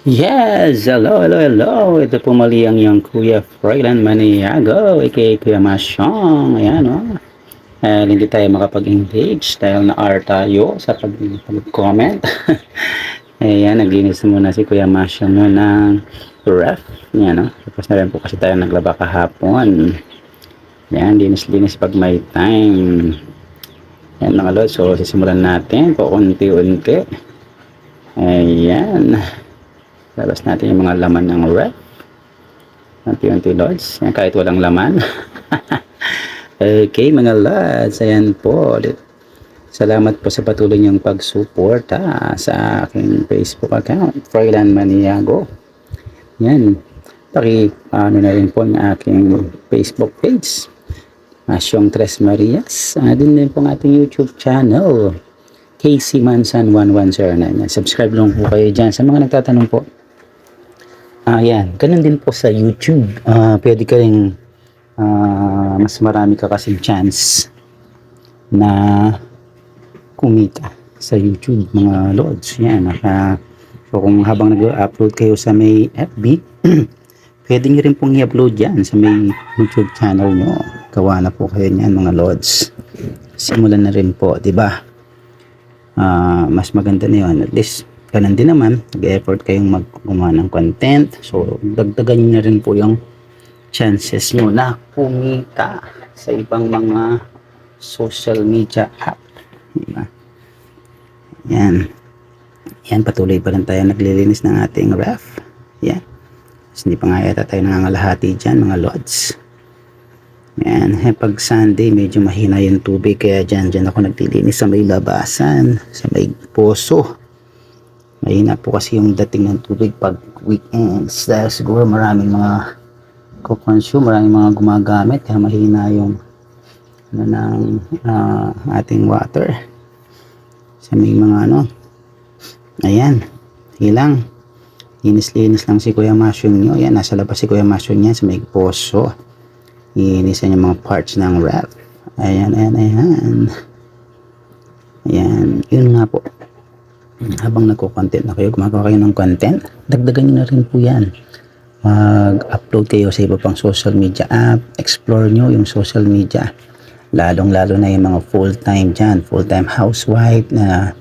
Yes! Hello, hello, hello! Ito po mali ang iyong Kuya Froilan Maniago, aka Kuya Masyong. Ayan, oh. Hindi tayo makapag-engage dahil na-R tayo sa pag-comment. Ayan, naglinis muna si Kuya Masyong mo ng ref. Ayan, oh. Tapos na rin po kasi tayo naglaba kahapon. Ayan, linis-linis pag may time. Ayan mga lord, so sisimulan natin po unti-unti. Ayan. Labas natin yung mga laman ng ref. Unti-unti lods. Yan, kahit walang laman. Okay mga lods. Ayan po. Salamat po sa patuloy niyong pagsuporta sa aking Facebook account. Froilan Maniago. Yan. Ano na rin po ang aking Facebook page. Masyong Tres Marias. Din po ang ating YouTube channel. Casey Mansan 1109. Subscribe lang po kayo dyan. Sa mga nagtatanong po, yan. Ganun din po sa YouTube. Pwede ka rin mas marami ka kasing chance na kumita sa YouTube, mga lords. Yan. So kung habang nag-upload kayo sa may FB, pwede nyo rin pong i-upload yan sa may YouTube channel nyo. Gawa na po kayo yan, mga lords. Simulan na rin po, di ba? Mas maganda na yun. At least, ganun din naman, nag-effort kayong gumawa ng content. So, dagdagan nyo na rin po yung chances nyo na kumita sa ibang mga social media app. Diba? Yan. Yan, patuloy pa rin tayo naglilinis ng ating ref. Yan. Kasi hindi pa nga yata tayo nangangalahati dyan, mga lods. Yan. Pag Sunday, medyo mahina yung tubig. Kaya dyan ako naglilinis sa may labasan, sa may poso. Mahina po kasi yung dating ng tubig pag weekends. Dahil siguro maraming mga maraming mga gumagamit. Kaya mahina yung ating water. Sa may mga ayan. Hilang. Linis-linis lang si Kuya Masyong nyo. Yan, nasa labas si Kuya Masyong niya sa may poso. Inisan yung mga parts ng ref. Ayan. Ayan. Yun nga po. Habang nagko-content na kayo, gumagawa kayo ng content, dagdagan nyo na rin po yan. Mag-upload kayo sa iba pang social media app, explore nyo yung social media. Lalong-lalo na yung mga full-time dyan, full-time housewife na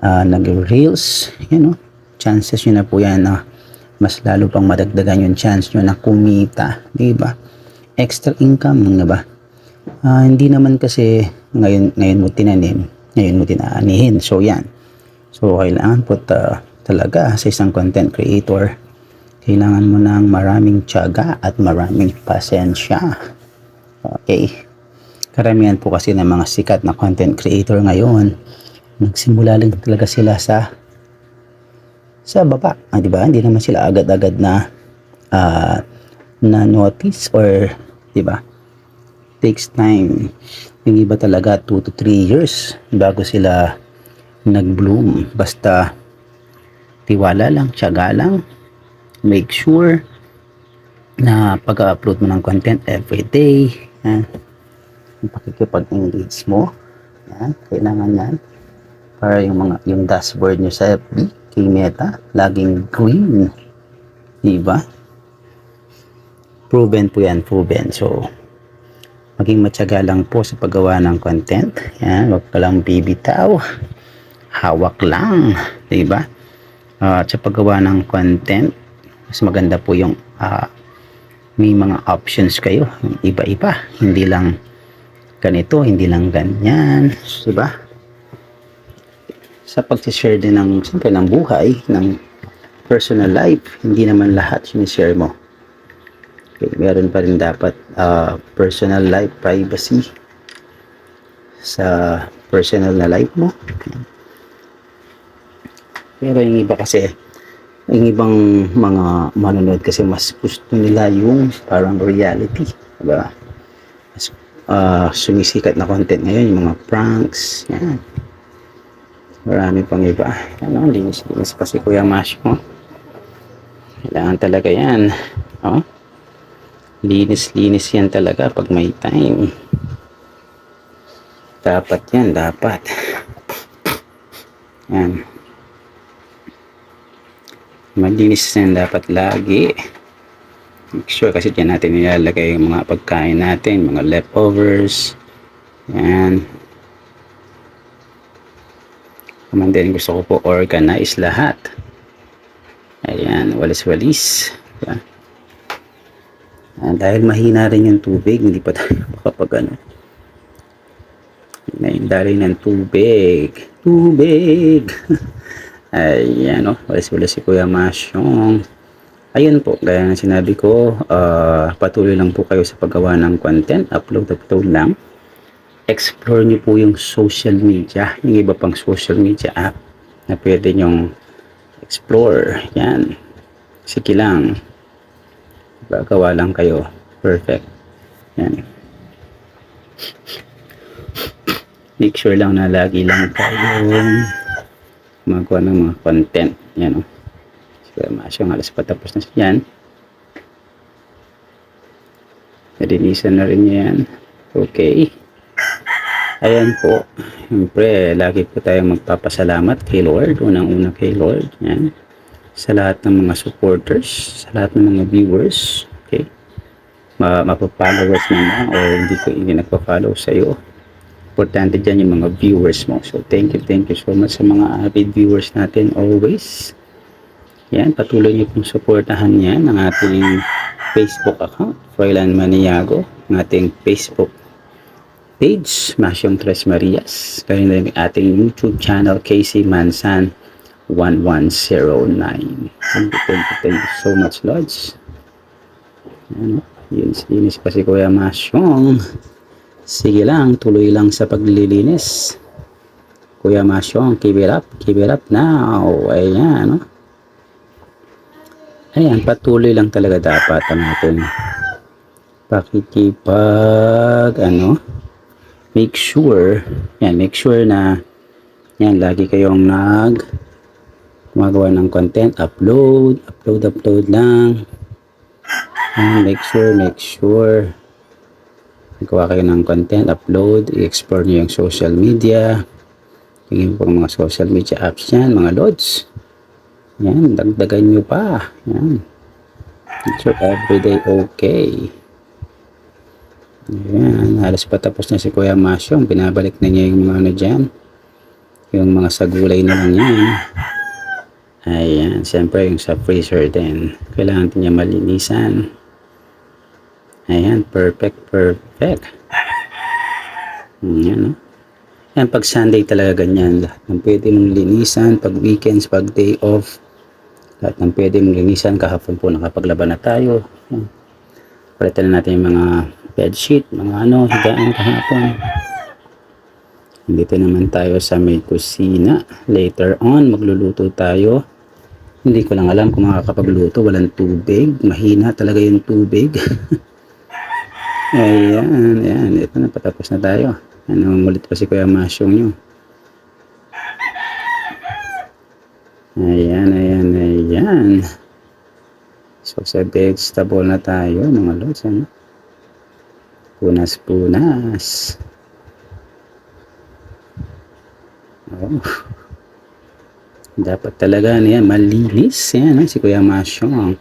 nag-reels, chances nyo na po yan na mas lalo pang madagdagan yung chance nyo na kumita, di ba? Extra income, di ba? Hindi naman kasi ngayon mo tinanim, ngayon mo tinaanihin. So yan. So kailangan po talaga sa isang content creator, kailangan mo ng maraming tiyaga at maraming pasensya. Okay. Karamihan po kasi ng mga sikat na content creator ngayon, nagsimula lang talaga sila sa baba, di ba? Hindi naman sila agad-agad na notice or, di ba? Takes time. Yung iba talaga 2 to 3 years bago sila nag-bloom. Basta tiwala lang, tiyaga lang, make sure na pag-upload mo ng content everyday, yan, yung pakikipag-engage mo, yan, kailangan yan para yung dashboard nyo sa FB kay Meta laging green, diba? Proven po yan, proven. So maging matyaga lang po sa paggawa ng content. Yan, wag ka lang bibitaw, hawak lang, diba? At sa paggawa ng content, mas maganda po yung may mga options kayo, iba-iba, hindi lang ganito, hindi lang ganyan, diba? Sa pag-share din ng, siyempre, ng buhay, ng personal life, hindi naman lahat sinishare mo. Okay, meron pa rin dapat personal life, privacy sa personal na life mo. Pero yung iba kasi, yung ibang mga manonood kasi mas gusto nila yung parang reality, diba? Mas, sumisikat na content ngayon, yung mga pranks, yan. Marami pang iba. Linis pa si Kuya Masyo. Kailangan talaga yan. Linis yan talaga pag may time. Dapat yan, dapat. Yan. Malinis yan dapat lagi. Make sure kasi dyan natin nilalagay yung mga pagkain natin, mga leftovers. Yan. Naman din gusto ko po organize lahat. Ayan, walis-walis. Diba? Dahil mahina rin yung tubig, hindi pa tayo makapag ano. Dali ng tubig. Tubig! Ayan, walis-walis si Kuya Masyong. Ayun po, gaya ng sinabi ko, patuloy lang po kayo sa paggawa ng content. Upload lang. Explore nyo po yung social media, yung iba pang social media app na pwede nyong explore. Yan. Sige lang. Gagawa lang kayo. Perfect. Yan. Make sure lang na lagi lang kayong magawa ng mga content. Yan o. Sige, masyong alas patapos na siya. Yan. Nadinisan na rin yan. Okay. Ayan po. Siyempre, lagi po tayong magpapasalamat kay Lord. Unang-una kay Lord. Yan. Sa lahat ng mga supporters, sa lahat ng mga viewers. Okay. Mapafollowers naman o hindi nagpa-follow sa iyo. Importante dyan yung mga viewers mo. So, thank you so much sa mga avid viewers natin always. Yan, patuloy niyo pong supportahan yan ang ating Facebook account, Froilan Maniago, ang ating Facebook page, Masyong Tres Marias. Kaya na yung ating YouTube channel, Casey Mansan 1109. Thank you so much, Lords. Ano, linis pa si Kuya Masyong. Sige lang, tuloy lang sa paglilinis. Kuya Masyong, keep it up now. Ayan, Ayan, patuloy lang talaga dapat ang ating pakikipag, make sure na yan, lagi kayong gumagawa ng content, upload lang. And make sure magawa kayo ng content, upload, i-explore nyo yung social media. Tingin po mga social media apps yan, mga lods. Yan, dagdagan nyo pa. Yan. Make sure everyday okay. Ayan, halos patapos na si Kuya Masyong. Binabalik na niya yung mga dyan. Yung mga sagulay na lang yan. Ayan, siyempre yung sa freezer din. Kailangan din niya malinisan. Ayan, perfect. Ayan, Ayan, pag Sunday talaga ganyan. Lahat ng pwede mong linisan. Pag weekends, pag day off. Lahat ng pwede mong linisan. Kahapon po nakapaglaban na tayo. Ayan. Palitan na natin yung mga bedsheet, mga higaan kahapon. Dito naman tayo sa may kusina. Later on, magluluto tayo. Hindi ko lang alam kung makakapagluto. Walang tubig. Mahina talaga yung tubig. Ayan. Ito na, patapos na tayo. Mulit pa si Kuya Masyong nyo. Ayan. So, sa vegetable na tayo, mga lods, Punas. Dapat talaga malinis. Yan, si Kuya Masyong.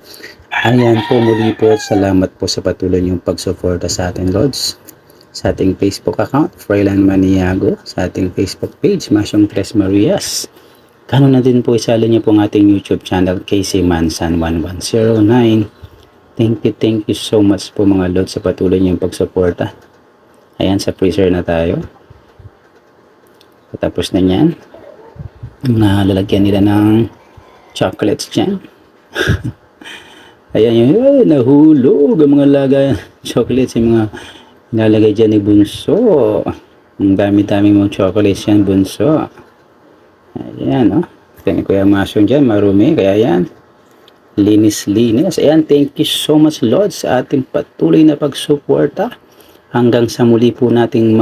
Ayan po, muli po, salamat po sa patuloy niyong pagsuporta sa atin, Lods. Sa ating Facebook account, Froilan Maniago. Sa ating Facebook page, Masyong Tres Marias. Kano na din po isali niyo po ang ating YouTube channel, Casey Mansan 1109. Thank you so much po mga Lods sa patuloy niyong pagsuporta. Ayan, sa freezer na tayo. Patapos na yan. Nalalagyan nila ng chocolates dyan. Ayan yun, nahulog ang mga chocolates, yung mga nilalagay dyan ni Bunso. Ang dami-dami mong chocolates yan, Bunso. Ayan, Tingnan ko yung Masyong dyan, marumi, kaya yan. Linis. Ayan, thank you so much, Lord, sa ating patuloy na pagsuporta. Hanggang sa muli po nating